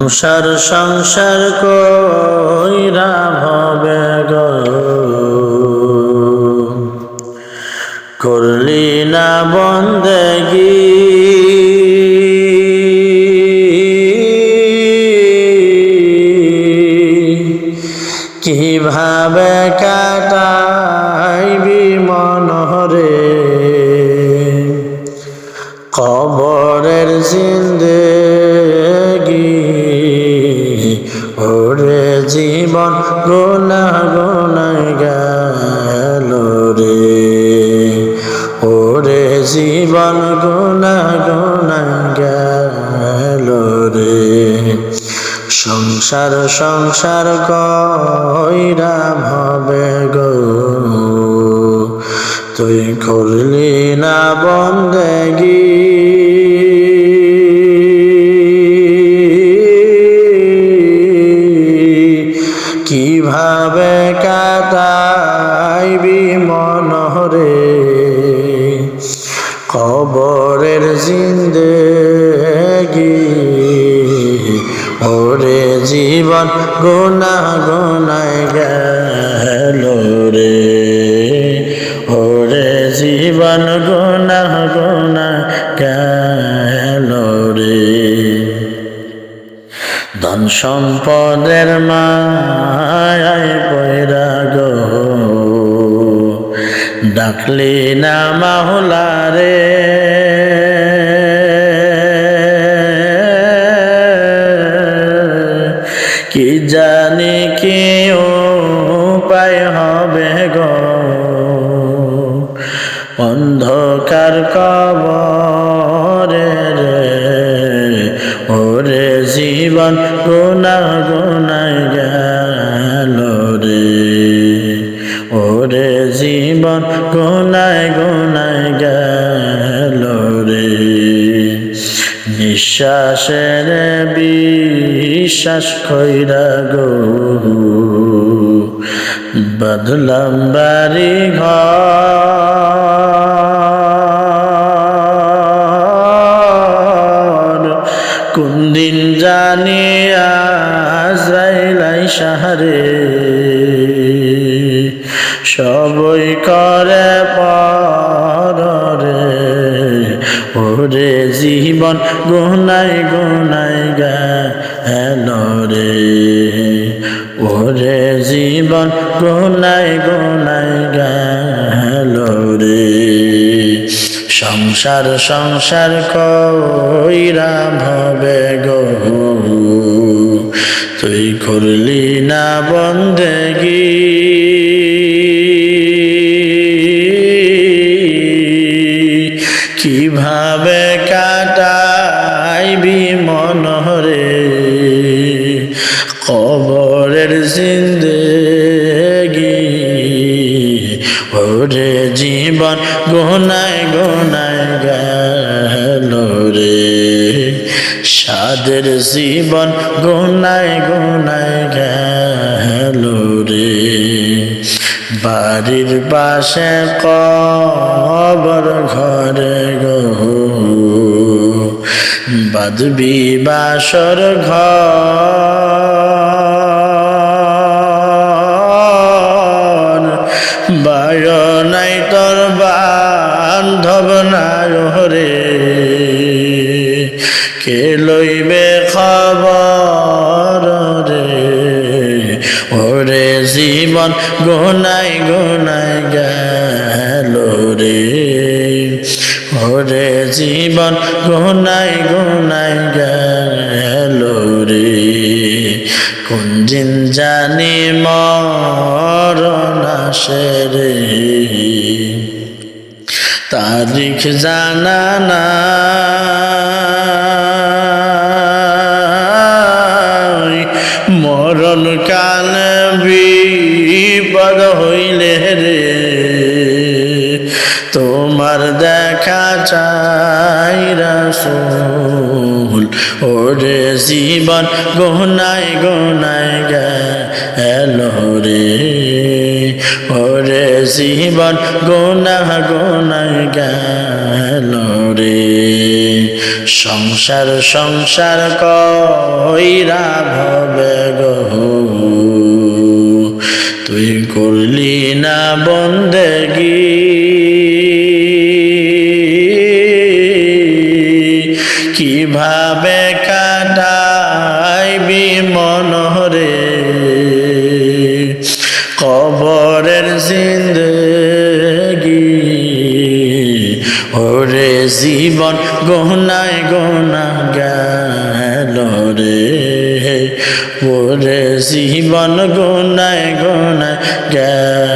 সংসার সংসার কইরা ভবে গো করলি না বন্দেগি কিভাবে কাটাইবি মনরে কবরের জিন্দেগি ওরে জীবন গুনাহ গুনাহ গেল রে ওরে জীবন গুনাহ গুনাহ গেল রে সংসার সংসার কইরা ভবে গো তুই করলি না বন্দেগি কিভাবে কাটাইবি মনরে কবরের জিন্দেগি ওরে জীবন গুনাহ গুনাহ গেল রে ওরে জীবন গুনাহ গুনাহ গেল রে ধন সম্পদের মায়ায় পয়রা গো ডাকলি না মাওলা রে কি জানি কি উপায় হবে গো অন্ধকার কবরে রে ওরে জীবন গুনাহ গুনাহ গেল রে ওরে জীবন গুনাহ গুনাহ গেল রে নিঃশ্বাসের বিশ্বাস কইরা গো বাঁধলাম বাড়ি ঘর কোন দিন জানি আজরাইল শহরে সবই করে পরে ওরে জীবন গুনাহ গুনাহ গেল রে ওরে জীবন গুনাহ গুনাহ গেল রে সংসার সংসার কইরা ভবে গো তুই করলি না বন্দেগি কিভাবে কাটাইবি মনরে কবরের জিন্দেগি ওরে জীবন গুনাহ গুনাহ গেল রে সাদের জীবন গুনাহ গুনাহ গেল রে বাড়ির পাশে কবর ঘরে গো বাঁধবি বাসর ঘর বায় নাই তোর বান্ধব নাই রে কে লইবে খবর রে ওরে জীবন গুনাহ গুনাহ গেল রে ওরে জীবন গুনাহ গুনাহ গেল রে কোন দিন জানি মরণ আসে রে তারিখ জানা নাই মরণ কাল বিপদ হইলে রে তোমার দেখা চাই রাসূল ওরে জীবন গুনাহ গুনাহ গেল রে ওরে জীবন গুনাহ গুনাহ গেল রে সংসার সংসার কইরা ভবে গো তুই করলি না বন্দেগি কিভাবে কাটাইবি মনরে কবরের জিন্দগি ওরে জীবন গোনায় গোনা গেল রে ওরে জীবন গোনায় গোনায় গেল